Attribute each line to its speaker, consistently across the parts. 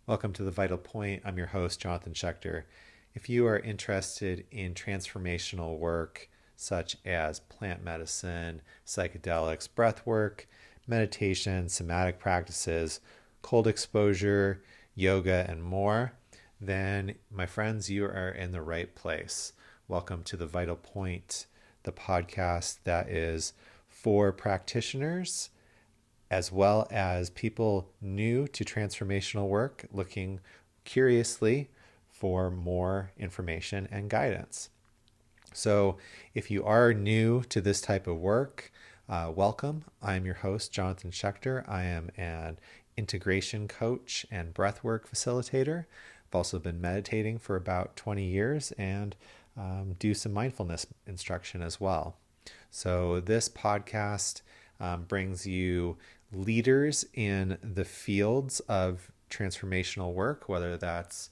Speaker 1: Welcome to The Vital Point. I'm your host, Jonathan Schecter. If you are interested in transformational work such as plant medicine, psychedelics, breath work, meditation, somatic practices, cold exposure, yoga, and more, then my friends, you are in the right place. Welcome to The Vital Point, the podcast that is for practitioners as well as people new to transformational work looking curiously for more information and guidance. So if you are new to this type of work, welcome. I'm your host, Jonathan Schecter. I am an integration coach and breathwork facilitator. I've also been meditating for about 20 years and do some mindfulness instruction as well. So this podcast brings you leaders in the fields of transformational work, whether that's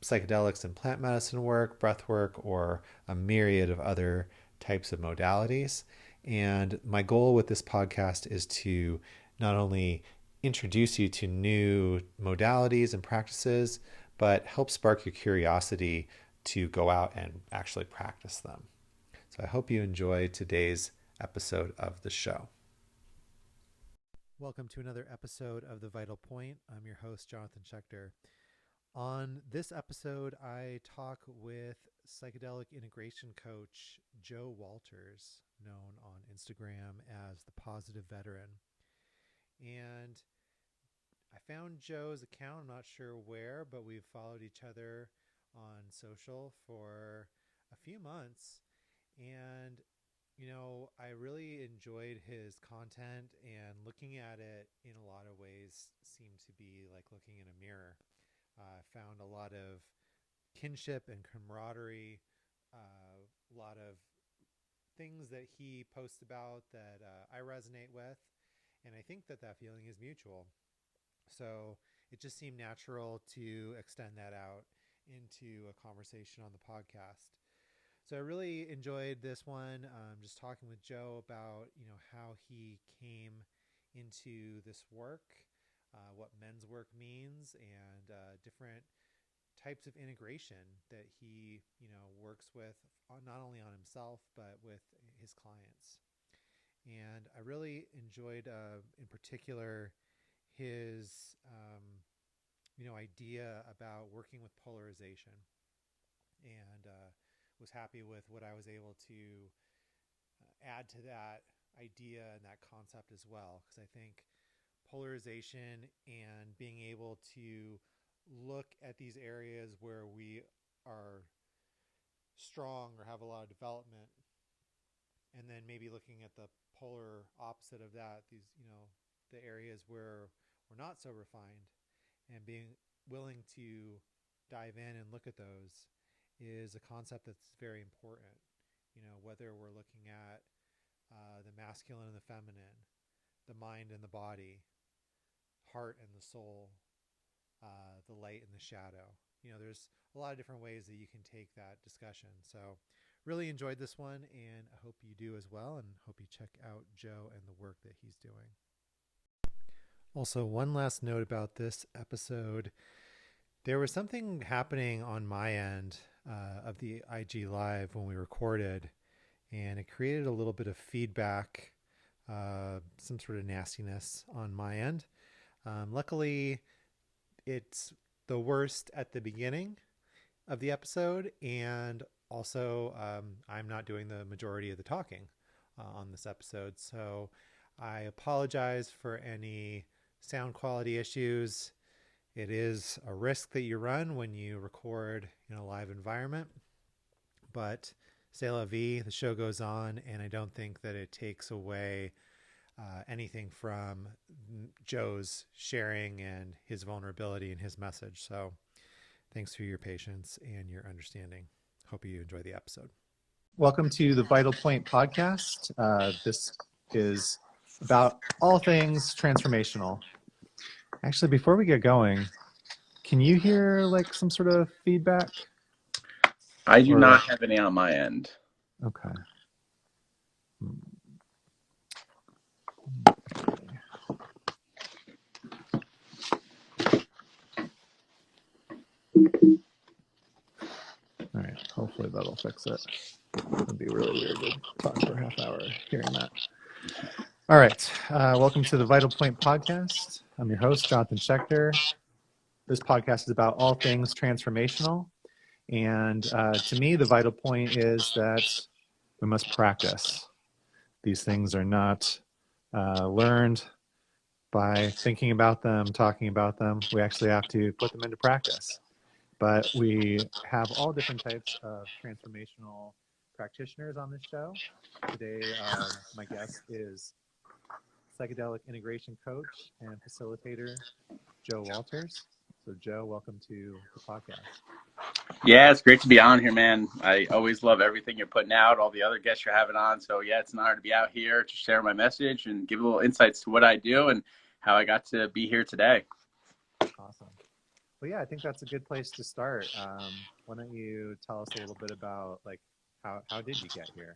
Speaker 1: psychedelics and plant medicine work, breath work, or a myriad of other types of modalities. And my goal with this podcast is to not only introduce you to new modalities and practices, but help spark your curiosity to go out and actually practice them. So I hope you enjoy today's episode of the show. Welcome to another episode of The Vital Point. I'm your host, Jonathan Schecter. On this episode, I talk with psychedelic integration coach Joe Walters, known on Instagram as the Positive Veteran. And I found Joe's account, I'm not sure where, but we've followed each other on social for a few months. And I really enjoyed his content, and looking at it in a lot of ways seemed to be like looking in a mirror. I found a lot of kinship and camaraderie, a lot of things that he posts about that I resonate with, and I think that that feeling is mutual. So it just seemed natural to extend that out into a conversation on the podcast. So I really enjoyed this one, just talking with Joe about, how he came into this work, what men's work means, and different types of integration that he, works with not only on himself, but with his clients. And I really enjoyed, in particular, his, idea about working with polarization, and was happy with what I was able to add to that idea and that concept as well. Because I think polarization and being able to look at these areas where we are strong or have a lot of development, and then maybe looking at the polar opposite of that, these, the areas where we're not so refined, and being willing to dive in and look at those is a concept that's very important. Whether we're looking at the masculine and the feminine, the mind and the body, heart and the soul, the light and the shadow. There's a lot of different ways that you can take that discussion. So really enjoyed this one, and I hope you do as well, and hope you check out Joe and the work that he's doing. Also, one last note about this episode. There was something happening on my end of the IG Live when we recorded, and it created a little bit of feedback, some sort of nastiness on my end. Luckily, it's the worst at the beginning of the episode, and also I'm not doing the majority of the talking on this episode, so I apologize for any sound quality issues. It is a risk that you run when you record in a live environment, but c'est la vie, the show goes on, and I don't think that it takes away anything from Joe's sharing and his vulnerability and his message. So thanks for your patience and your understanding. Hope you enjoy the episode. Welcome to the Vital Point podcast. This is about all things transformational. Actually, before we get going, can you hear like some sort of feedback?
Speaker 2: I do not have any on my end.
Speaker 1: Okay. All right, hopefully that'll fix it. It'd be really weird to talk for a half hour hearing that. All right, welcome to the Vital Point podcast. I'm your host, Jonathan Schecter. This podcast is about all things transformational. And to me, the vital point is that we must practice. These things are not learned by thinking about them, talking about them. We actually have to put them into practice. But we have all different types of transformational practitioners on this show. Today, my guest is psychedelic integration coach and facilitator, Joe Walters. So Joe, welcome to the podcast.
Speaker 2: Yeah, it's great to be on here, man. I always love everything you're putting out, all the other guests you're having on. So yeah, it's an honor to be out here to share my message and give a little insights to what I do and how I got to be here today.
Speaker 1: Awesome. Well, yeah, I think that's a good place to start. Why don't you tell us a little bit about like how did you get here?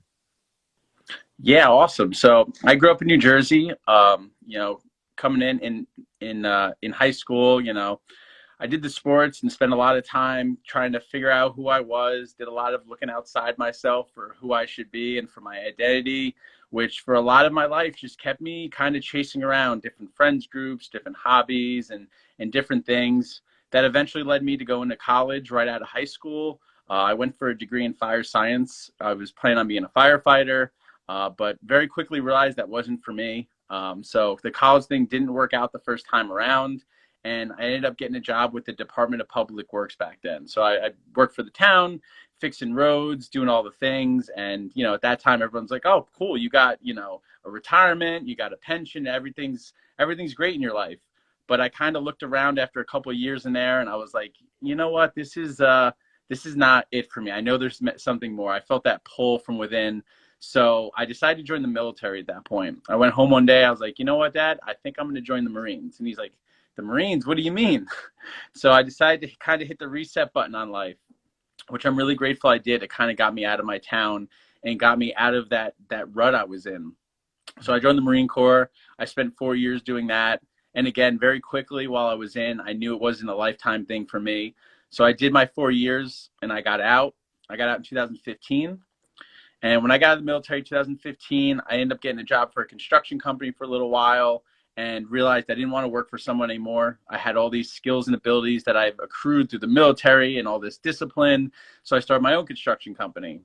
Speaker 2: Yeah, awesome. So I grew up in New Jersey. Coming in high school, I did the sports and spent a lot of time trying to figure out who I was, did a lot of looking outside myself for who I should be and for my identity, which for a lot of my life just kept me kind of chasing around different friends groups, different hobbies and different things that eventually led me to go into college right out of high school. I went for a degree in fire science. I was planning on being a firefighter, but very quickly realized that wasn't for me. So the college thing didn't work out the first time around. And I ended up getting a job with the Department of Public Works back then. So I worked for the town, fixing roads, doing all the things. And, at that time, everyone's like, oh, cool. You got, a retirement, you got a pension, everything's great in your life. But I kind of looked around after a couple of years in there and I was like, you know what, this is not it for me. I know there's something more. I felt that pull from within. So I decided to join the military at that point. I went home one day. I was like, you know what, Dad, I think I'm going to join the Marines. And he's like, the Marines, what do you mean? So I decided to kind of hit the reset button on life, which I'm really grateful I did. It kind of got me out of my town and got me out of that rut I was in. So I joined the Marine Corps. I spent 4 years doing that. And again, very quickly while I was in, I knew it wasn't a lifetime thing for me. So I did my 4 years and I got out. I got out in 2015. And when I got out of the military in 2015, I ended up getting a job for a construction company for a little while and realized I didn't want to work for someone anymore. I had all these skills and abilities that I've accrued through the military and all this discipline. So I started my own construction company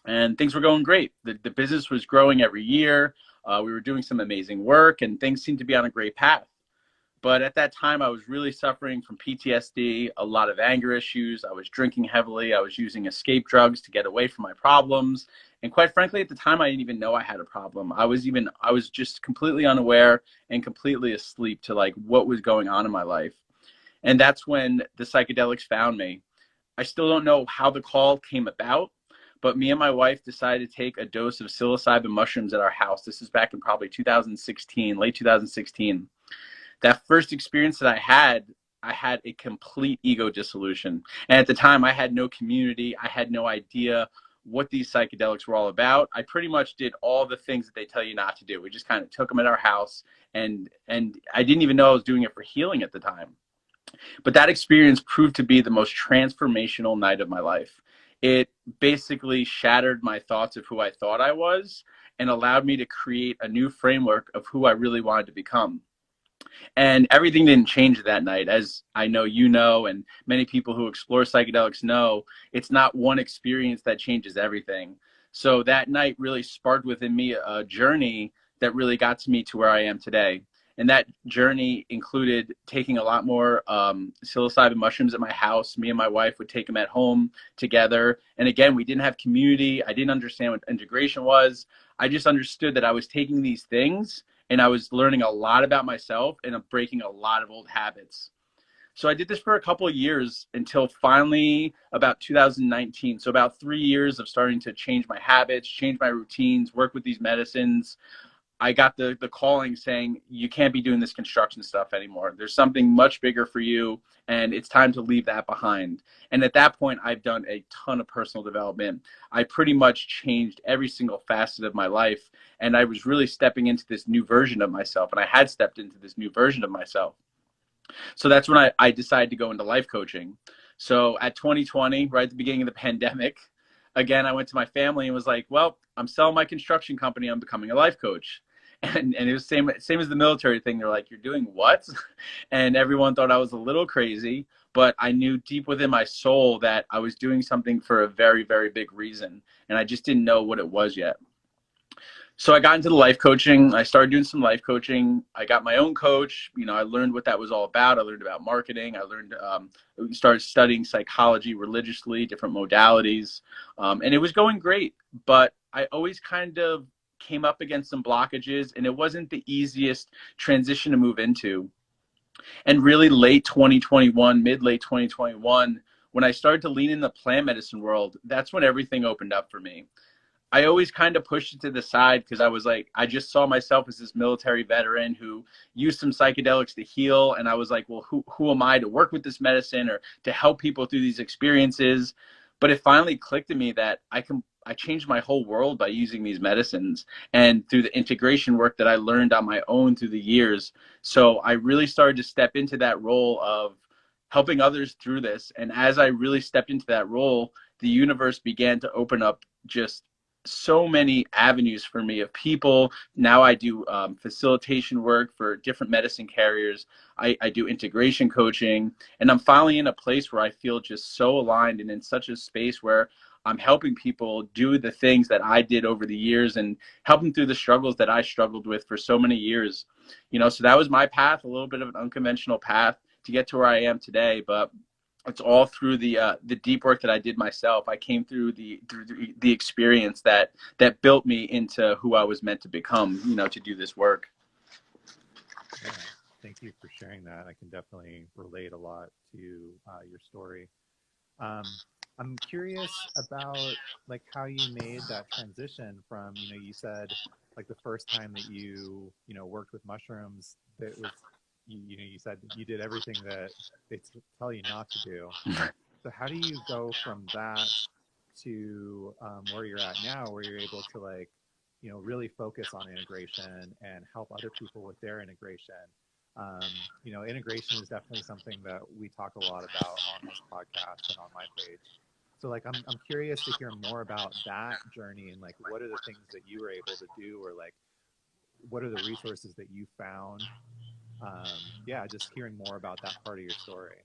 Speaker 2: and things were going great. The business was growing every year. We were doing some amazing work and things seemed to be on a great path. But at that time, I was really suffering from PTSD, a lot of anger issues. I was drinking heavily. I was using escape drugs to get away from my problems. And quite frankly, at the time, I didn't even know I had a problem. I was just completely unaware and completely asleep to like what was going on in my life. And that's when the psychedelics found me. I still don't know how the call came about, but me and my wife decided to take a dose of psilocybin mushrooms at our house. This is back in probably 2016, late 2016. That first experience that I had a complete ego dissolution. And at the time, I had no community. I had no idea what these psychedelics were all about. I pretty much did all the things that they tell you not to do. We just kind of took them at our house, and I didn't even know I was doing it for healing at the time. But that experience proved to be the most transformational night of my life. It basically shattered my thoughts of who I thought I was and allowed me to create a new framework of who I really wanted to become. And everything didn't change that night. As I know you know, and many people who explore psychedelics know, it's not one experience that changes everything. So that night really sparked within me a journey that really got to me to where I am today. And that journey included taking a lot more psilocybin mushrooms at my house. Me and my wife would take them at home together. And again, we didn't have community. I didn't understand what integration was. I just understood that I was taking these things and I was learning a lot about myself and I'm breaking a lot of old habits. So I did this for a couple of years until finally about 2019. So about 3 years of starting to change my habits, change my routines, work with these medicines. I got the calling saying, you can't be doing this construction stuff anymore. There's something much bigger for you and it's time to leave that behind. And at that point, I've done a ton of personal development. I pretty much changed every single facet of my life. And I was really stepping into this new version of myself. And I had stepped into this new version of myself. So that's when I decided to go into life coaching. So at 2020, right at the beginning of the pandemic, again, I went to my family and was like, well, I'm selling my construction company. I'm becoming a life coach. And it was same as the military thing. They're like, you're doing what? And everyone thought I was a little crazy, but I knew deep within my soul that I was doing something for a very, very big reason. And I just didn't know what it was yet. So I got into the life coaching. I started doing some life coaching. I got my own coach. I learned what that was all about. I learned about marketing. I learned, started studying psychology religiously, different modalities. And it was going great, but I always kind of came up against some blockages, and it wasn't the easiest transition to move into. And really late 2021, late 2021, when I started to lean in the plant medicine world, that's when everything opened up for me. I always kind of pushed it to the side because I was like, I just saw myself as this military veteran who used some psychedelics to heal. And I was like, well, who am I to work with this medicine or to help people through these experiences? But it finally clicked to me that I changed my whole world by using these medicines and through the integration work that I learned on my own through the years. So I really started to step into that role of helping others through this. And as I really stepped into that role, the universe began to open up just so many avenues for me of people. Now I do facilitation work for different medicine carriers. I do integration coaching, and I'm finally in a place where I feel just so aligned and in such a space where I'm helping people do the things that I did over the years and helping through the struggles that I struggled with for so many years. So that was my path, a little bit of an unconventional path to get to where I am today, but it's all through the deep work that I did myself. I came through the experience that built me into who I was meant to become, to do this work.
Speaker 1: Yeah, thank you for sharing that. I can definitely relate a lot to your story. I'm curious about like how you made that transition from, you said like the first time that you worked with mushrooms, that was you said you did everything that they tell you not to do. So how do you go from that to where you're at now, where you're able to like, really focus on integration and help other people with their integration? Integration is definitely something that we talk a lot about on this podcast and on my page. So like, I'm curious to hear more about that journey and like, what are the things that you were able to do, or like, what are the resources that you found? Yeah, just hearing more about that part of your story.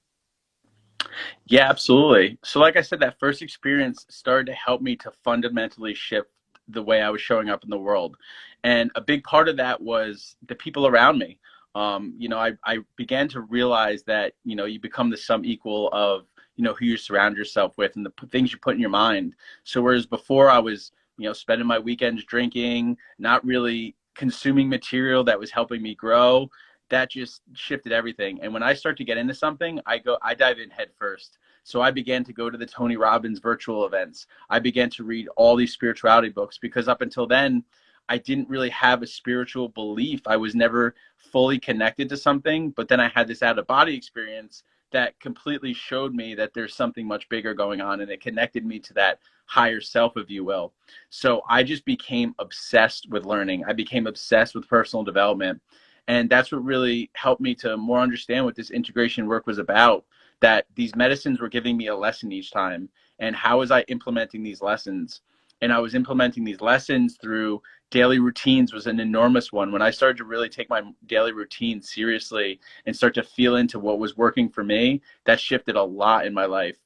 Speaker 2: Yeah, absolutely. So like I said, that first experience started to help me to fundamentally shift the way I was showing up in the world. And a big part of that was the people around me. I began to realize that, you become the sum equal of, who you surround yourself with and the things you put in your mind. So whereas before I was, spending my weekends drinking, not really consuming material that was helping me grow, that just shifted everything. And when I start to get into something, I dive in head first. So I began to go to the Tony Robbins virtual events. I began to read all these spirituality books because up until then, I didn't really have a spiritual belief. I was never fully connected to something, but then I had this out of body experience that completely showed me that there's something much bigger going on, and it connected me to that higher self, if you will. So I just became obsessed with learning. I became obsessed with personal development. And that's what really helped me to more understand what this integration work was about, that these medicines were giving me a lesson each time. And how was I implementing these lessons? And I was implementing these lessons through daily routines was an enormous one. When I started to really take my daily routine seriously and start to feel into what was working for me, that shifted a lot in my life.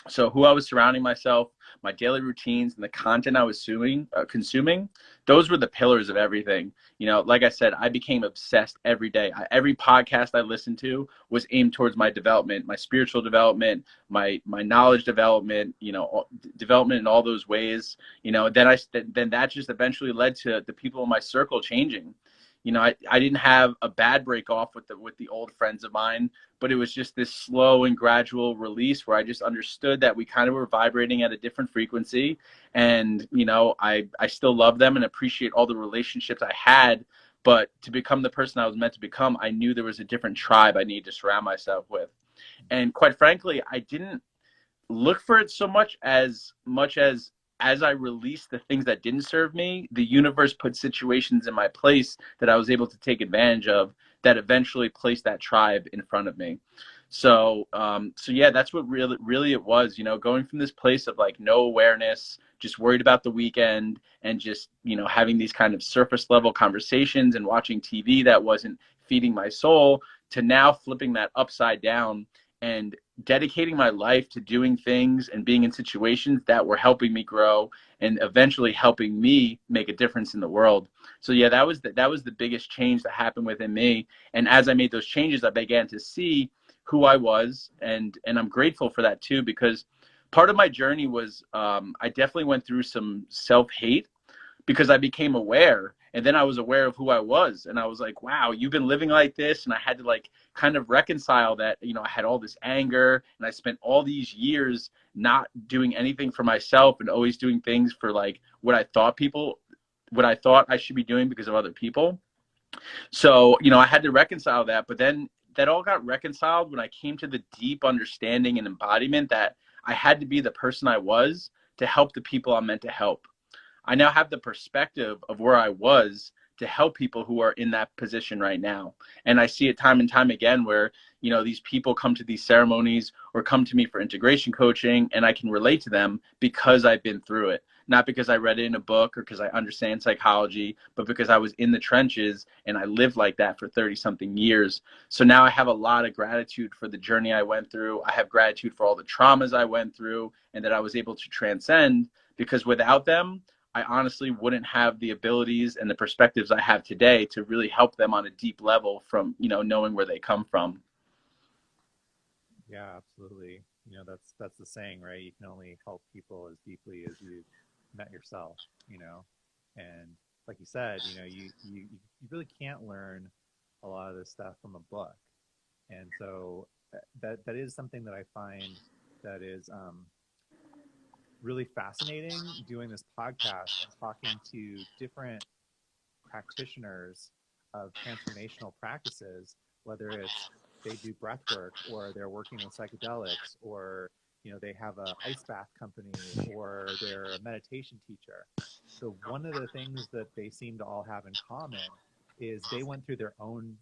Speaker 2: So who I was surrounding myself, my daily routines, and the content I was consuming, those were the pillars of everything. Like I said, I became obsessed every day. Every podcast I listened to was aimed towards my development, my spiritual development, my knowledge development, development in all those ways. Then that just eventually led to the people in my circle changing. I didn't have a bad break off with the old friends of mine, but it was just this slow and gradual release where I just understood that we kind of were vibrating at a different frequency. And, I still love them and appreciate all the relationships I had. But to become the person I was meant to become, I knew there was a different tribe I needed to surround myself with. And quite frankly, I didn't look for it so much as I released the things that didn't serve me, the universe put situations in my place that I was able to take advantage of that eventually placed that tribe in front of me. So yeah, that's what really it was, going from this place of like no awareness, just worried about the weekend, and just, having these kind of surface level conversations and watching TV that wasn't feeding my soul, to now flipping that upside down and dedicating my life to doing things and being in situations that were helping me grow and eventually helping me make a difference in the world. So yeah, that was the biggest change that happened within me. And as I made those changes, I began to see who I was, and I'm grateful for that too, because part of my journey was, I definitely went through some self-hate because I became aware, and then I was aware of who I was, and I was like, wow, you've been living like this. And I had to like kind of reconcile that, I had all this anger, and I spent all these years not doing anything for myself and always doing things for like what I thought I should be doing because of other people. So, I had to reconcile that, but then that all got reconciled when I came to the deep understanding and embodiment that I had to be the person I was to help the people I'm meant to help. I now have the perspective of where I was to help people who are in that position right now. And I see it time and time again where, these people come to these ceremonies or come to me for integration coaching, and I can relate to them because I've been through it. Not because I read it in a book or because I understand psychology, but because I was in the trenches and I lived like that for 30 something years. So now I have a lot of gratitude for the journey I went through. I have gratitude for all the traumas I went through and that I was able to transcend, because without them, I honestly wouldn't have the abilities and the perspectives I have today to really help them on a deep level from, knowing where they come from.
Speaker 1: Yeah, absolutely. That's the saying, right? You can only help people as deeply as you met yourself, and like you said, you really can't learn a lot of this stuff from a book. And so that is something that I find that is really fascinating, doing this podcast and talking to different practitioners of transformational practices, whether it's they do breath work or they're working with psychedelics, or they have a ice bath company, or they're a meditation teacher. So one of the things that they seem to all have in common is they went through their own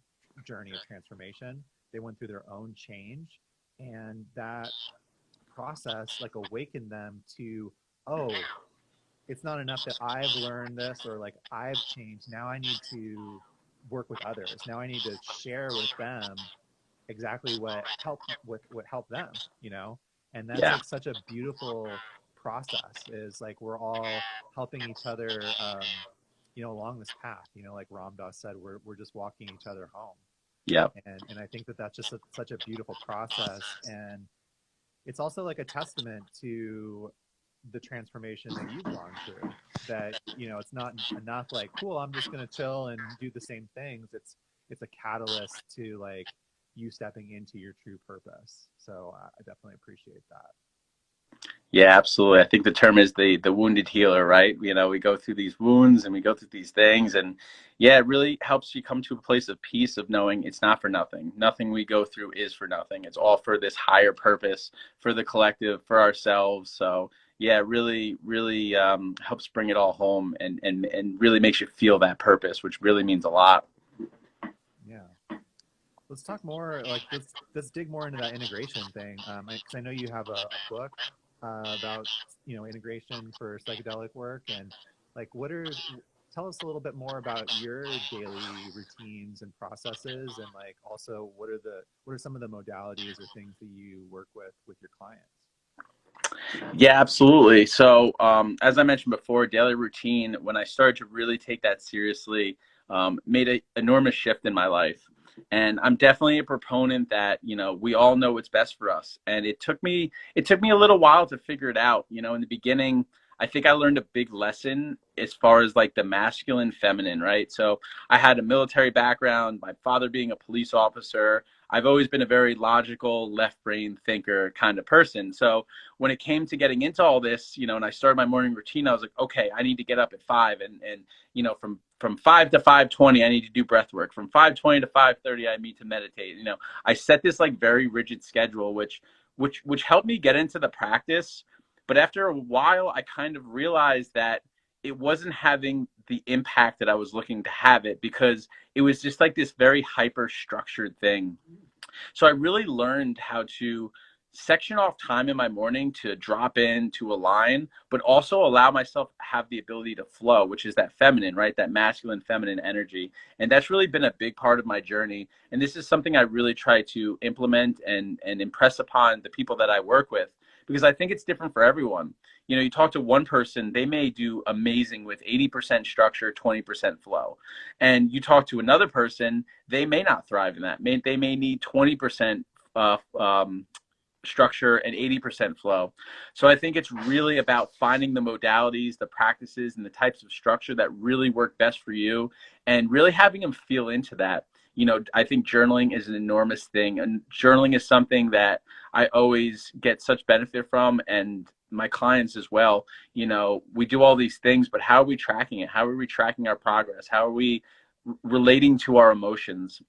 Speaker 1: journey of transformation. They went through their own change, and that process like awakened them to, oh, it's not enough that I've learned this or like I've changed. Now I need to work with others. Now I need to share with them exactly what helped them, And that's
Speaker 2: Yeah.
Speaker 1: like such a beautiful process, is like we're all helping each other along this path, like Ram Dass said, we're just walking each other home.
Speaker 2: Yeah.
Speaker 1: And I think that that's just such a beautiful process. And it's also like a testament to the transformation that you've gone through, that it's not enough like, cool, I'm just going to chill and do the same things. It's a catalyst to like you stepping into your true purpose. So I definitely appreciate that.
Speaker 2: Yeah, absolutely. I think the term is the wounded healer, right? We go through these wounds and we go through these things, and yeah, it really helps you come to a place of peace of knowing it's not for nothing. Nothing we go through is for nothing. It's all for this higher purpose, for the collective, for ourselves. So yeah, it really helps bring it all home, and really makes you feel that purpose, which really means a lot.
Speaker 1: Yeah, let's talk more, like let's dig more into that integration thing, because I know you have a book about integration for psychedelic work. And like tell us a little bit more about your daily routines and processes, and like also what are some of the modalities or things that you work with your clients.
Speaker 2: Yeah, absolutely. So, as I mentioned before, daily routine, when I started to really take that seriously, made an enormous shift in my life. And I'm definitely a proponent that, we all know what's best for us. And it took me a little while to figure it out. In the beginning, I think I learned a big lesson as far as like the masculine, feminine, right? So I had a military background, my father being a police officer. I've always been a very logical, left brain thinker kind of person. So when it came to getting into all this, and I started my morning routine, I was like, okay, I need to get up at 5, and from 5 to 5:20, I need to do breath work. From 5:20 to 5:30, I need to meditate. I set this like very rigid schedule, which helped me get into the practice. But after a while, I kind of realized that it wasn't having the impact that I was looking to have it, because it was just like this very hyper structured thing. So I really learned how to section off time in my morning to drop in, to align, but also allow myself to have the ability to flow, which is that feminine, right? That masculine, feminine energy. And that's really been a big part of my journey. And this is something I really try to implement and impress upon the people that I work with, because I think it's different for everyone. You know, you talk to one person, they may do amazing with 80% structure, 20% flow. And you talk to another person, they may not thrive in that. They may need 20% uh, um, structure and 80% flow. So I think it's really about finding the modalities, the practices, and the types of structure that really work best for you, and really having them feel into that. You know, I think journaling is an enormous thing, and journaling is something that I always get such benefit from, and my clients as well. You know, we do all these things, but how are we tracking it? How are we tracking our progress? How are we relating to our emotions?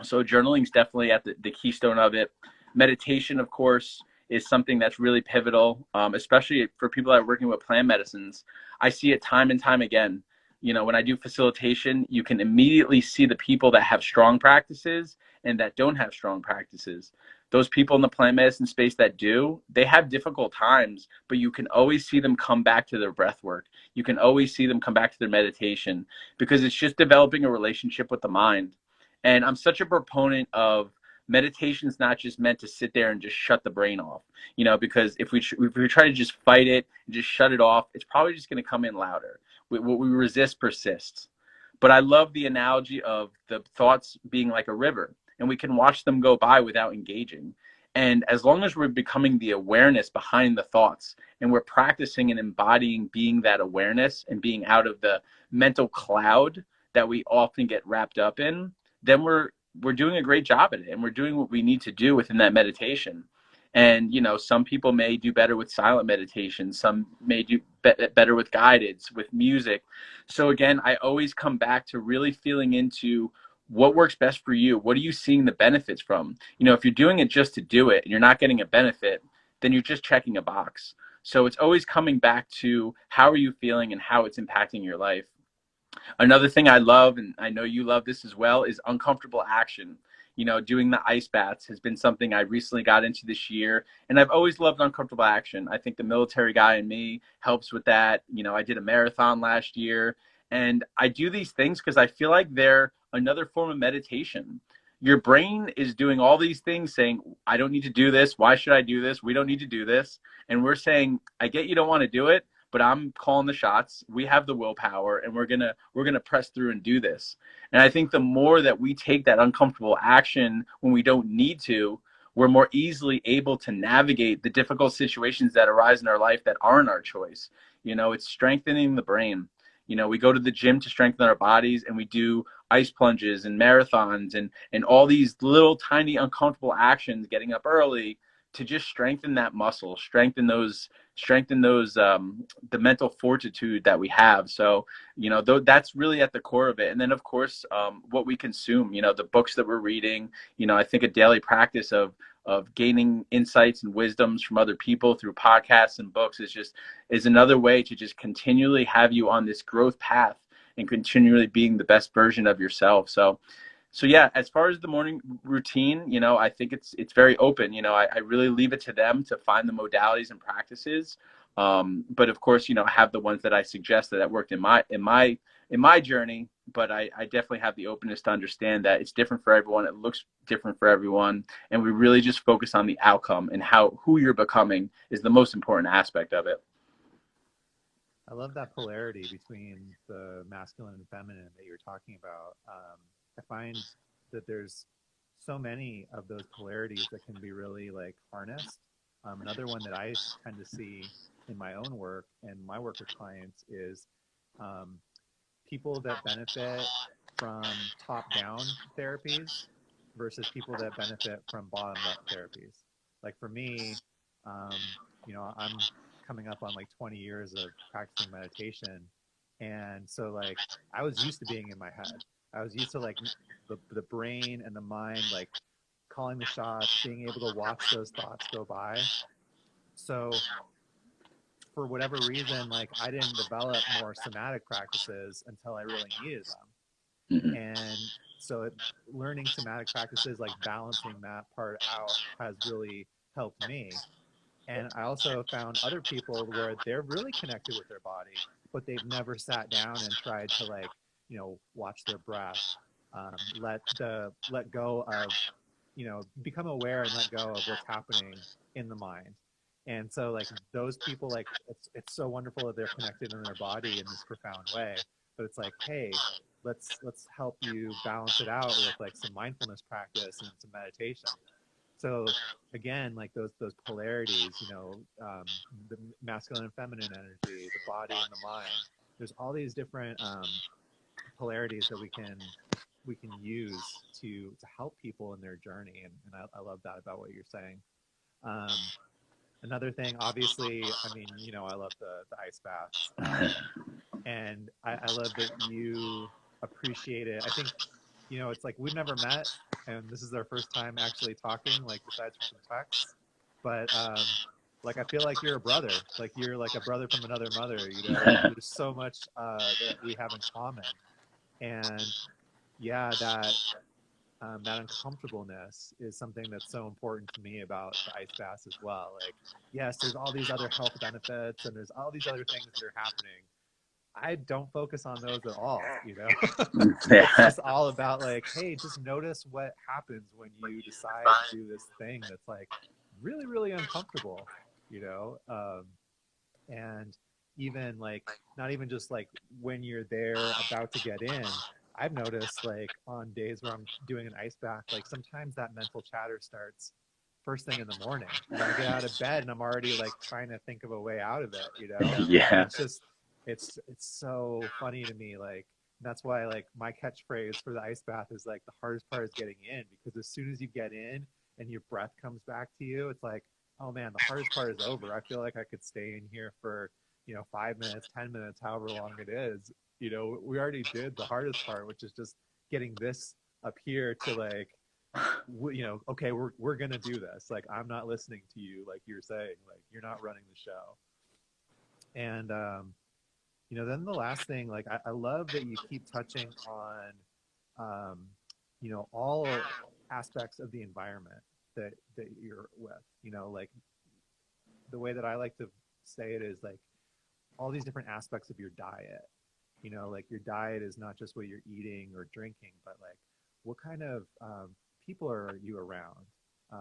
Speaker 2: So journaling is definitely at the keystone of it. Meditation, of course, is something that's really pivotal, especially for people that are working with plant medicines. I see it time and time again. You know, when I do facilitation, you can immediately see the people that have strong practices and that don't have strong practices. Those people in the plant medicine space that do, they have difficult times, but you can always see them come back to their breath work. You can always see them come back to their meditation, because it's just developing a relationship with the mind. And I'm such a proponent of meditation's not just meant to sit there and just shut the brain off, you know, because if we try to just fight it and just shut it off, it's probably just going to come in louder. What we resist persists. But I love the analogy of the thoughts being like a river, and we can watch them go by without engaging. And as long as we're becoming the awareness behind the thoughts, and we're practicing and embodying being that awareness and being out of the mental cloud that we often get wrapped up in, then we're doing a great job at it, and we're doing what we need to do within that meditation. And you know, some people may do better with silent meditation, some may do better with guided, with music. So again, I always come back to really feeling into what works best for you. What are you seeing the benefits from? You know, if you're doing it just to do it and you're not getting a benefit, then you're just checking a box. So it's always coming back to how are you feeling and how it's impacting your life. Another thing I love, and I know you love this as well, is uncomfortable action. You know, doing the ice baths has been something I recently got into this year, and I've always loved uncomfortable action. I think the military guy in me helps with that. You know, I did a marathon last year, and I do these things because I feel like they're another form of meditation. Your brain is doing all these things saying, I don't need to do this. Why should I do this? We don't need to do this. And we're saying, I get you don't want to do it, but I'm calling the shots. We have the willpower, and we're gonna press through and do this. And I think the more that we take that uncomfortable action when we don't need to, we're more easily able to navigate the difficult situations that arise in our life that aren't our choice. You know, it's strengthening the brain. You know, we go to the gym to strengthen our bodies, and we do ice plunges and marathons and all these little tiny uncomfortable actions, getting up early to just strengthen that muscle, strengthen those the mental fortitude that we have. So you know, that's really at the core of it. And then of course, what we consume, you know, the books that we're reading. You know, I think a daily practice of gaining insights and wisdoms from other people through podcasts and books is another way to just continually have you on this growth path and continually being the best version of yourself. So yeah, as far as the morning routine, you know, I think it's very open. You know, I really leave it to them to find the modalities and practices. But of course, you know, I have the ones that I suggested that worked in my journey. But I definitely have the openness to understand that it's different for everyone. It looks different for everyone, and we really just focus on the outcome, and how who you're becoming is the most important aspect of it.
Speaker 1: I love that polarity between the masculine and feminine that you're talking about. I find that there's so many of those polarities that can be really like harnessed. Another one that I tend to see in my own work and my work with clients is um, people that benefit from top-down therapies versus people that benefit from bottom-up therapies. Like for me, I'm coming up on like 20 years of practicing meditation, and so like I was used to being in my head. I was used to like the brain and the mind like calling the shots, being able to watch those thoughts go by. So for whatever reason, like I didn't develop more somatic practices until I really needed them.
Speaker 2: Hmm.
Speaker 1: And so learning somatic practices, like balancing that part out, has really helped me. And I also found other people where they're really connected with their body, but they've never sat down and tried to, like, watch their breath, let go of, become aware and let go of what's happening in the mind. And so, like, those people, like, it's so wonderful that they're connected in their body in this profound way. But it's like, hey, let's help you balance it out with, like, some mindfulness practice and some meditation. So again, like, those polarities, the masculine and feminine energy, the body and the mind. There's all these different polarities that we can use to help people in their journey, and I love that about what you're saying. Um, Another thing, obviously, I mean, I love the ice baths, and I love that you appreciate it. I think, it's like we've never met, and this is our first time actually talking, like, besides for some texts. But like, I feel like you're a brother, like you're like a brother from another mother. There's so much that we have in common, and yeah, that uncomfortableness is something that's so important to me about the ice baths as well. Like, yes, there's all these other health benefits and there's all these other things that are happening. I don't focus on those at all. It's
Speaker 2: Yeah.
Speaker 1: just all about, like, hey, just notice what happens when you decide to do this thing that's, like, really, really uncomfortable, you know? And even, like, not even just like when you're there about to get in. I've noticed, like, on days where I'm doing an ice bath, like, sometimes that mental chatter starts first thing in the morning. I get out of bed and I'm already, like, trying to think of a way out of it. And
Speaker 2: Yeah.
Speaker 1: it's just, it's so funny to me. Like, that's why, like, my catchphrase for the ice bath is, like, the hardest part is getting in, because as soon as you get in and your breath comes back to you, it's like, oh man, the hardest part is over. I feel like I could stay in here for, 5 minutes, 10 minutes, however long it is. We already did the hardest part, which is just getting this up here to, like, okay, we're gonna do this. Like, I'm not listening to you, like you're saying, like, you're not running the show. And then the last thing, like, I love that you keep touching on, all aspects of the environment that you're with. Like, the way that I like to say it is, like, all these different aspects of your diet. Like, your diet is not just what you're eating or drinking, but, like, what kind of people are you around?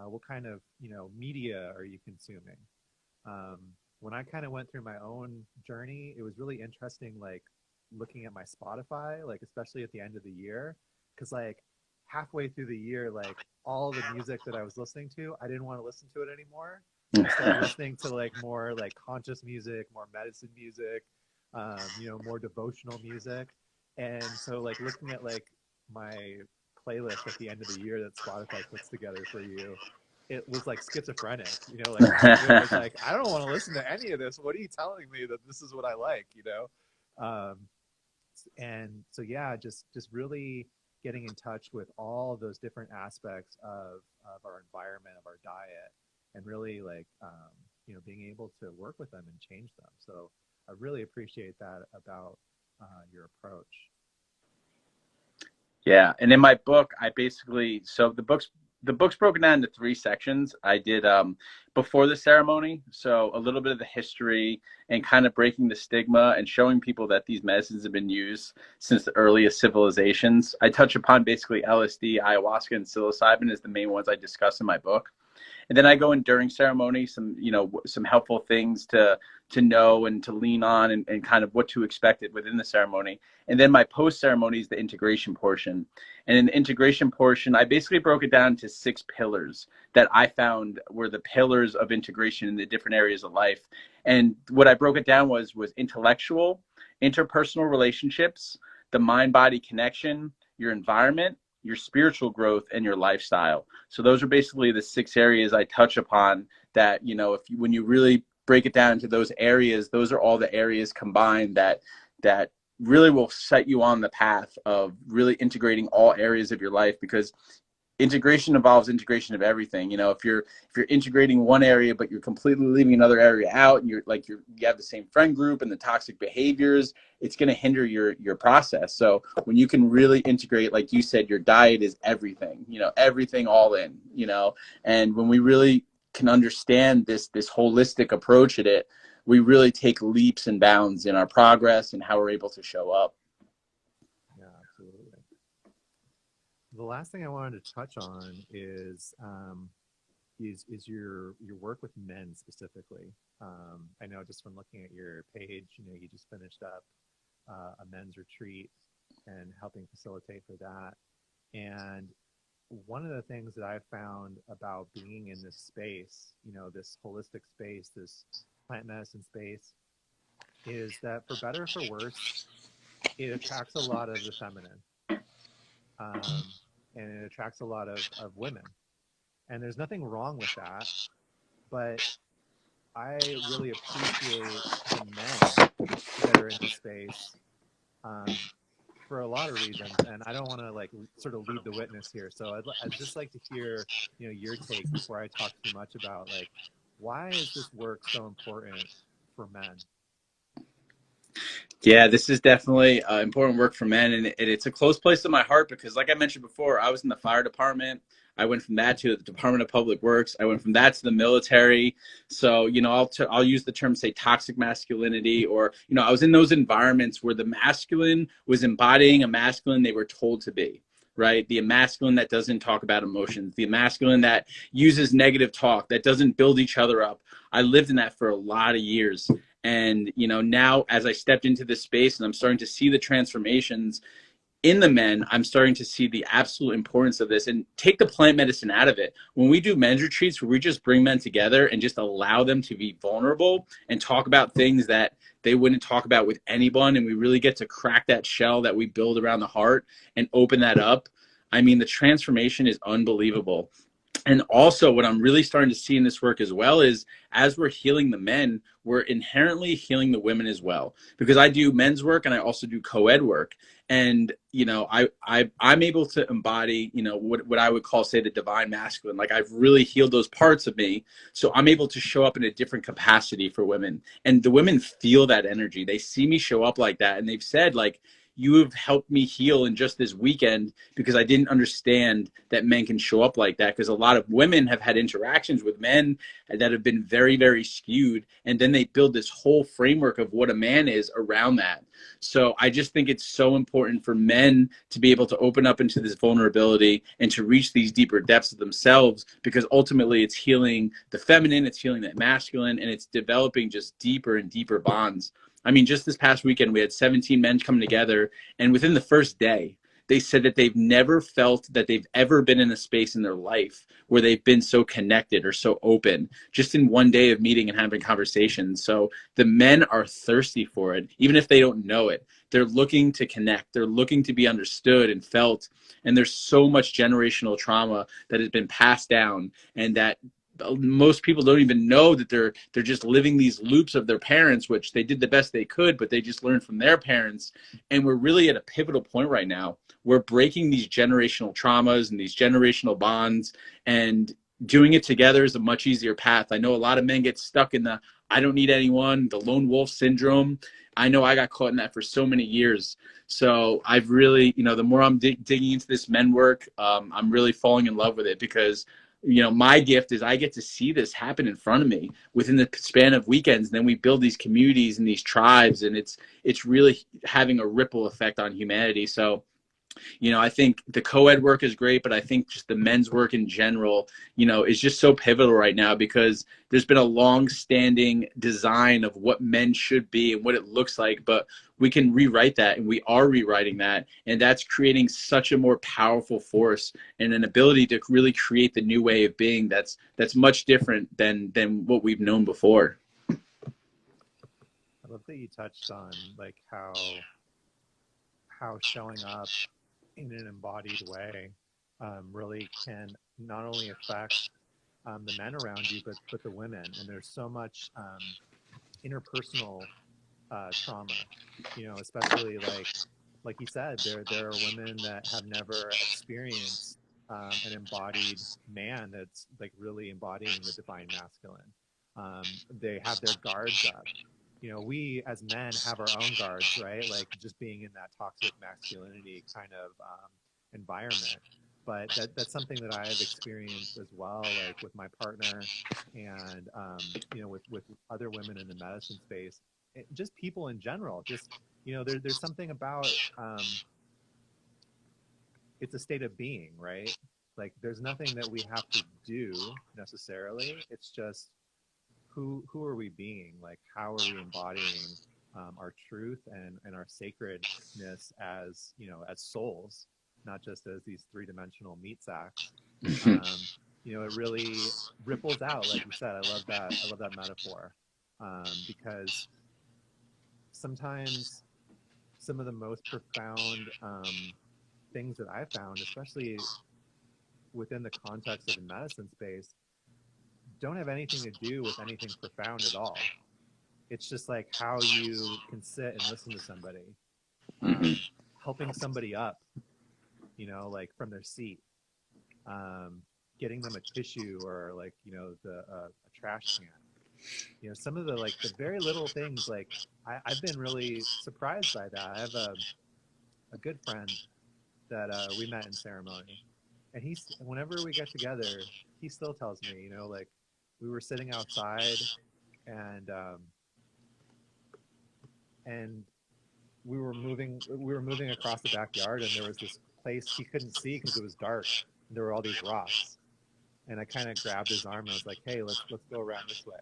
Speaker 1: What kind of media are you consuming? Um, when I kind of went through my own journey, it was really interesting, like, looking at my Spotify, like, especially at the end of the year, because, like, halfway through the year, like, all the music that I was listening to, I didn't want to listen to it anymore. I started listening to, like, more, like, conscious music, more medicine music, more devotional music. And so, like, looking at, like, my playlist at the end of the year that Spotify puts together for you, it was like schizophrenic. Like, half of it was like, I don't want to listen to any of this. What are you telling me that this is what I like? Um, and so, yeah, just really getting in touch with all of those different aspects of our environment, of our diet, and really, like, being able to work with them and change them. So I really appreciate that about your approach.
Speaker 2: Yeah, and in my book, I basically, so the book's broken down into three sections. I did before the ceremony, so a little bit of the history and kind of breaking the stigma and showing people that these medicines have been used since the earliest civilizations. I touch upon basically LSD, ayahuasca, and psilocybin as the main ones I discuss in my book. And then I go in during ceremony, some helpful things to know and to lean on, and kind of what to expect within the ceremony. And then my post ceremony is the integration portion. And in the integration portion, I basically broke it down to 6 pillars that I found were the pillars of integration in the different areas of life. And what I broke it down was intellectual, interpersonal relationships, the mind body connection, your environment, your spiritual growth, and your lifestyle. So those are basically the 6 areas I touch upon that, when you really break it down into those areas, those are all the areas combined that really will set you on the path of really integrating all areas of your life. Because integration involves integration of everything. You know, if you're integrating one area but you're completely leaving another area out, and you have the same friend group and the toxic behaviors, it's going to hinder your process. So when you can really integrate, like you said, your diet is everything, you know, everything all in, you know. And when we really can understand this holistic approach at it, we really take leaps and bounds in our progress and how we're able to show up.
Speaker 1: Yeah, absolutely. The last thing I wanted to touch on is your work with men specifically. I know just from looking at your page, you know, you just finished up a men's retreat and helping facilitate for that. And one of the things that I've found about being in this space, you know, this holistic space, this plant medicine space, is that for better or for worse, it attracts a lot of the feminine, um, and it attracts a lot of women. And there's nothing wrong with that, but I really appreciate the men that are in the space, um, for a lot of reasons. And I don't want to like sort of lead the witness here. So I'd just like to hear, you know, your take before I talk too much about like, why is this work so important for men?
Speaker 2: Yeah, this is definitely important work for men, and it's a close place to my heart because, like I mentioned before, I was in the fire department. I went from that to the Department of Public Works. I went from that to the military. So, you know, I'll use the term, say, toxic masculinity, or, you know, I was in those environments where the masculine was embodying a masculine they were told to be. Right, the masculine that doesn't talk about emotions, the masculine that uses negative talk, that doesn't build each other up. I lived in that for a lot of years, and, you know, now as I stepped into this space and I'm starting to see the transformations in the men, I'm starting to see the absolute importance of this and take the plant medicine out of it. When we do men's retreats where we just bring men together and just allow them to be vulnerable and talk about things that they wouldn't talk about with anyone, and we really get to crack that shell that we build around the heart and open that up, I mean, the transformation is unbelievable. And also what I'm really starting to see in this work as well is, as we're healing the men, we're inherently healing the women as well, because I do men's work and I also do co-ed work. And, you know, I'm able to embody, you know, what I would call, say, the divine masculine. Like, I've really healed those parts of me, so I'm able to show up in a different capacity for women, and the women feel that energy. They see me show up like that, and they've said, like, you have helped me heal in just this weekend, because I didn't understand that men can show up like that. Because a lot of women have had interactions with men that have been very, very skewed. And then they build this whole framework of what a man is around that. So I just think it's so important for men to be able to open up into this vulnerability and to reach these deeper depths of themselves, because ultimately it's healing the feminine, it's healing that masculine, and it's developing just deeper and deeper bonds. I mean, just this past weekend, we had 17 men come together, and within the first day, they said that they've never felt that they've ever been in a space in their life where they've been so connected or so open, just in one day of meeting and having conversations. So the men are thirsty for it, even if they don't know it. They're looking to connect. They're looking to be understood and felt. And there's so much generational trauma that has been passed down, and that most people don't even know that they're just living these loops of their parents, which they did the best they could, but they just learned from their parents. And we're really at a pivotal point right now. We're breaking these generational traumas and these generational bonds, and doing it together is a much easier path. I know a lot of men get stuck in the I don't need anyone, the lone wolf syndrome. I know I got caught in that for so many years. So I've really, you know, the more I'm digging into this men work, I'm really falling in love with it, because, you know, my gift is I get to see this happen in front of me within the span of weekends. And then we build these communities and these tribes, and it's really having a ripple effect on humanity. So, you know, I think the co-ed work is great, but I think just the men's work in general, you know, is just so pivotal right now, because there's been a long-standing design of what men should be and what it looks like, but we can rewrite that, and we are rewriting that, and that's creating such a more powerful force and an ability to really create the new way of being that's much different than what we've known before.
Speaker 1: I love that you touched on like how showing up in an embodied way really can not only affect the men around you, but the women. And there's so much interpersonal trauma, you know, especially like you said, there are women that have never experienced an embodied man that's like really embodying the divine masculine. They have their guards up. You know, we as men have our own guards, right? Like just being in that toxic masculinity kind of environment. But that's something that I've experienced as well, like with my partner and, you know, with other women in the medicine space, just people in general. Just, you know, there's something about, it's a state of being, right? Like there's nothing that we have to do necessarily. It's just who are we being? Like how are we embodying our truth and our sacredness as, you know, as souls, not just as these three-dimensional meat sacks. You know, it really ripples out, like you said. I love that. I love that metaphor, because sometimes some of the most profound things that I found, especially within the context of the medicine space, don't have anything to do with anything profound at all. It's just like how you can sit and listen to somebody, helping somebody up, you know, like from their seat, getting them a tissue or like, you know, a trash can. You know, some of the like the very little things, like I've been really surprised by that. I have a good friend that we met in ceremony, and he's, whenever we get together, he still tells me, you know, like we were sitting outside and and we were moving across the backyard, and there was this place he couldn't see because it was dark. And there were all these rocks, and I kind of grabbed his arm and I was like, "Hey, let's go around this way."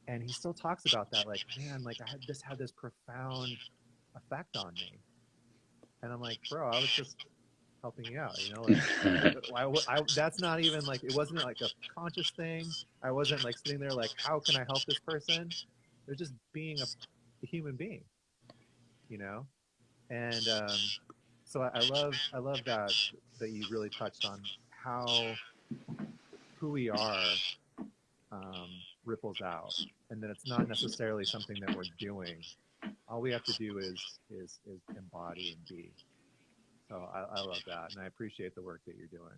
Speaker 1: And he still talks about that, like, man, like had this profound effect on me. And I'm like, bro, I was just helping you out, you know, like that's not even like, it wasn't like a conscious thing. I wasn't like sitting there like, how can I help this person? They're just being a human being, you know. And so I love that you really touched on how who we are ripples out, and that it's not necessarily something that we're doing. All we have to do is embody and be. So I love that, and I appreciate the work that you're doing.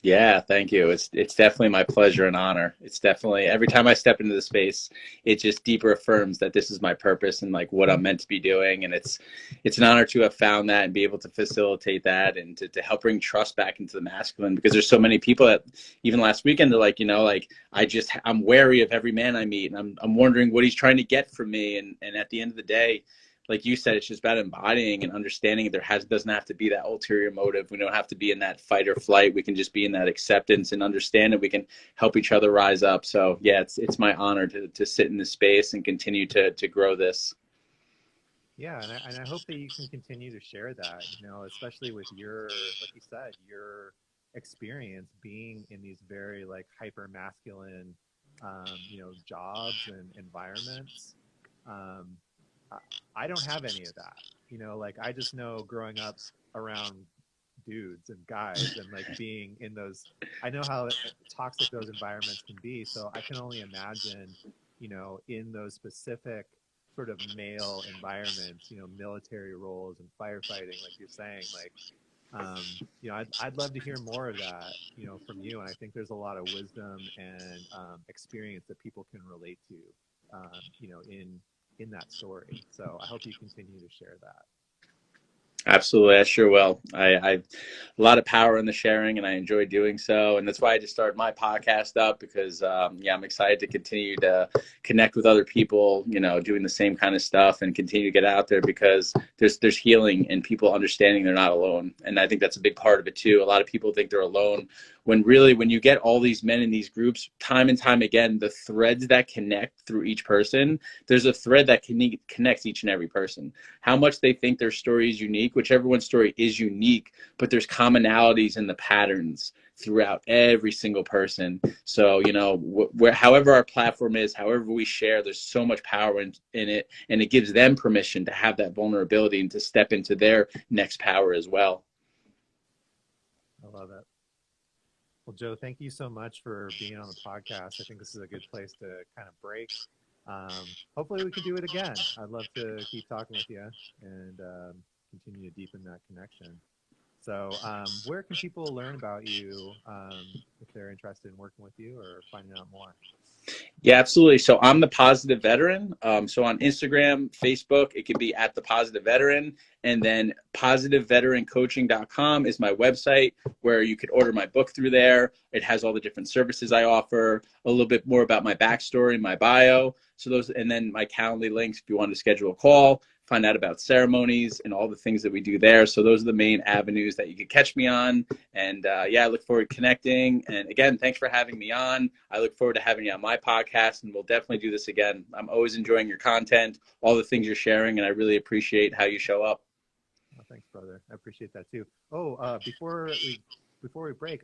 Speaker 2: Yeah, thank you. It's definitely my pleasure and honor. It's definitely every time I step into the space, it just deeper affirms that this is my purpose and like what I'm meant to be doing. And it's an honor to have found that and be able to facilitate that and to help bring trust back into the masculine, because there's so many people that even last weekend they're like, you know, like I'm wary of every man I meet, and I'm wondering what he's trying to get from me. And at the end of the day, like you said, it's just about embodying and understanding doesn't have to be that ulterior motive. We don't have to be in that fight or flight. We can just be in that acceptance and understand that we can help each other rise up. So yeah, it's my honor to sit in this space and continue to grow this.
Speaker 1: Yeah, and I hope that you can continue to share that, you know, especially with your, like you said, your experience being in these very like hyper masculine, you know, jobs and environments. Um, I, I don't have any of that, you know, like I just know growing up around dudes and guys and like being in those, I know how toxic those environments can be. So I can only imagine, you know, in those specific sort of male environments, you know, military roles and firefighting, like you're saying, like, you know, I'd love to hear more of that, you know, from you. And I think there's a lot of wisdom and experience that people can relate to, you know, in that story. So I hope you continue to share that.
Speaker 2: Absolutely, I sure will. A lot of power in the sharing, and I enjoy doing so. And that's why I just started my podcast up, because yeah, I'm excited to continue to connect with other people, you know, doing the same kind of stuff and continue to get out there, because there's healing and people understanding they're not alone. And I think that's a big part of it too. A lot of people think they're alone, when really, when you get all these men in these groups time and time again, the threads that connect through each person, there's a thread that connects each and every person. How much they think their story is unique, which everyone's story is unique, but there's commonalities in the patterns throughout every single person. So, you know, however our platform is, however we share, there's so much power in it, and it gives them permission to have that vulnerability and to step into their next power as well.
Speaker 1: I love it. Well, Joe, thank you so much for being on the podcast. I think this is a good place to kind of break. Hopefully we could do it again. I'd love to keep talking with you and continue to deepen that connection. So where can people learn about you if they're interested in working with you or finding out more?
Speaker 2: Yeah, absolutely. So I'm the Positive Veteran. So on Instagram, Facebook, it could be at the Positive Veteran. And then positiveveterancoaching.com is my website where you could order my book through there. It has all the different services I offer, a little bit more about my backstory, my bio. So those, and then my Calendly links if you want to schedule a call, find out about ceremonies and all the things that we do there. So those are the main avenues that you could catch me on. And yeah, I look forward to connecting. And again, thanks for having me on. I look forward to having you on my podcast, and we'll definitely do this again. I'm always enjoying your content, all the things you're sharing, and I really appreciate how you show up.
Speaker 1: Oh, thanks, brother. I appreciate that too. Oh, before we break,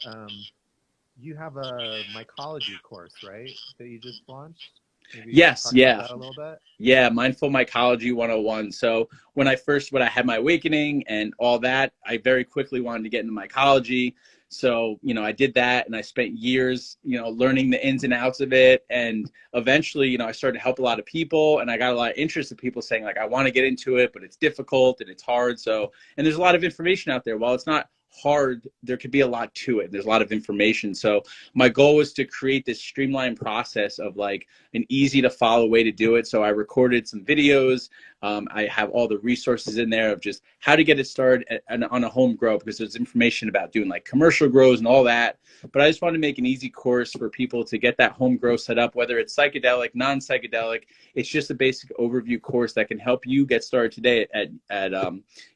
Speaker 1: you have a mycology course, right? That you just launched. Maybe you
Speaker 2: Yes,
Speaker 1: talk about
Speaker 2: yeah.
Speaker 1: that a little bit.
Speaker 2: Yeah, Mindful Mycology 101. So when I had my awakening and all that, I very quickly wanted to get into mycology. So, I did that, and I spent years, learning the ins and outs of it. And eventually, I started to help a lot of people, and I got a lot of interest of people saying, like, I want to get into it, but it's difficult and it's hard. So, and there's a lot of information out there. While it's not hard, there could be a lot to it. There's a lot of information. So my goal was to create this streamlined process of like an easy to follow way to do it. So I recorded some videos. I have all the resources in there of just how to get it started on a home grow, because there's information about doing like commercial grows and all that. But I just wanted to make an easy course for people to get that home grow set up, whether it's psychedelic, non-psychedelic. It's just a basic overview course that can help you get started today at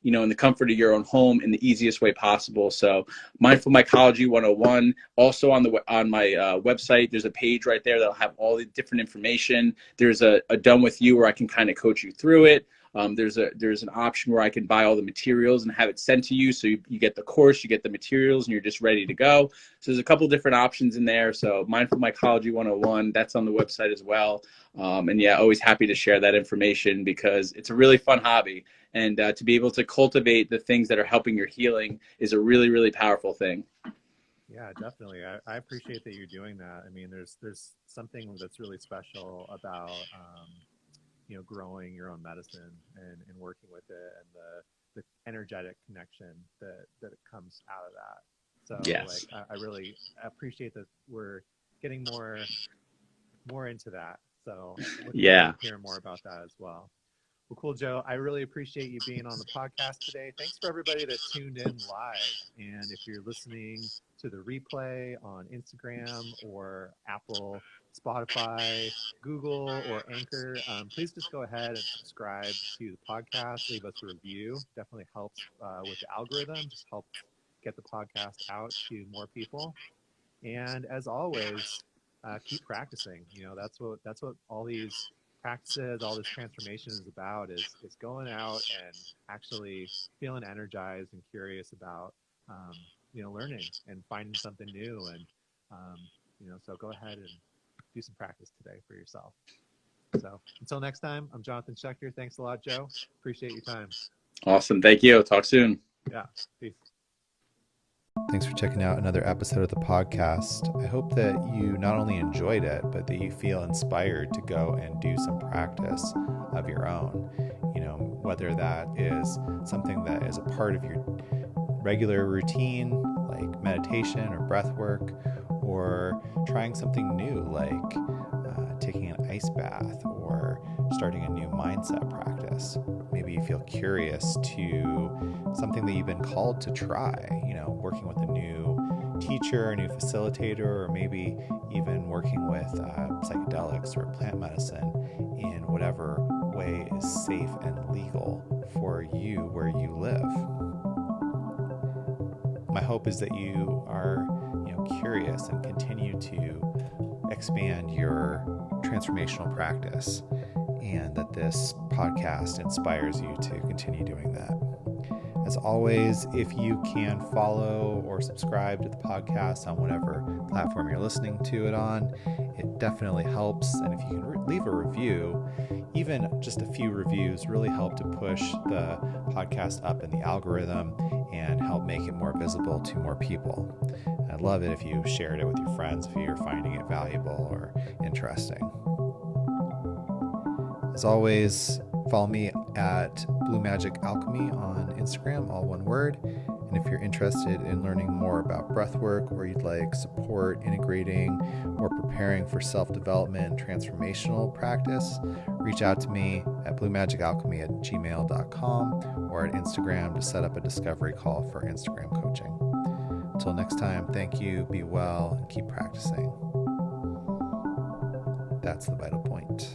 Speaker 2: in the comfort of your own home in the easiest way possible. So Mindful Mycology 101. Also on my website, there's a page right there that'll have all the different information. There's a done with you where I can kind of coach you through it. There's an option where I can buy all the materials and have it sent to you. So you get the course, you get the materials, and you're just ready to go. So there's a couple different options in there. So Mindful Mycology 101, that's on the website as well. And yeah, always happy to share that information because it's a really fun hobby. And to be able to cultivate the things that are helping your healing is a really, really powerful thing.
Speaker 1: Yeah, definitely. I appreciate that you're doing that. I mean, there's something that's really special about growing your own medicine and working with it, and the energetic connection that comes out of that. So
Speaker 2: Yes.
Speaker 1: like I really appreciate that we're getting more into that. So looking forward to hearing more about that as well. Well, cool, Joe. I really appreciate you being on the podcast today. Thanks for everybody that tuned in live. And if you're listening to the replay on Instagram or Apple, Spotify, Google, or Anchor, please just go ahead and subscribe to the podcast. Leave us a review. Definitely helps with the algorithm. Just helps get the podcast out to more people. And as always, keep practicing. That's what all these practices, all this transformation is about, is going out and actually feeling energized and curious about learning and finding something new. And so go ahead and do some practice today for yourself. So until next time, I'm Jonathan Schecter. Thanks a lot, Joe. Appreciate your time.
Speaker 2: Awesome. Thank you. Talk soon.
Speaker 1: Yeah. Peace.
Speaker 3: Thanks for checking out another episode of the podcast. I hope that you not only enjoyed it, but that you feel inspired to go and do some practice of your own. Whether that is something that is a part of your regular routine, like meditation or breath work, or trying something new, like taking an ice bath or starting a new mindset practice. Maybe you feel curious to something that you've been called to try, working with a new teacher, a new facilitator, or maybe even working with psychedelics or plant medicine in whatever way is safe and legal for you where you live. My hope is that you are, curious and continue to expand your transformational practice, and that this podcast inspires you to continue doing that. As always, if you can follow or subscribe to the podcast on whatever platform you're listening to it on, it definitely helps. And if you can leave a review, even just a few reviews really help to push the podcast up in the algorithm and help make it more visible to more people. I'd love it if you shared it with your friends if you're finding it valuable or interesting. As always, follow me at Blue Magic Alchemy on Instagram, all one word. And if you're interested in learning more about breathwork, or you'd like support integrating or preparing for self-development and transformational practice, reach out to me at bluemagicalchemy@gmail.com or at Instagram to set up a discovery call for Instagram coaching. Until next time, thank you, be well, and keep practicing. That's the vital point.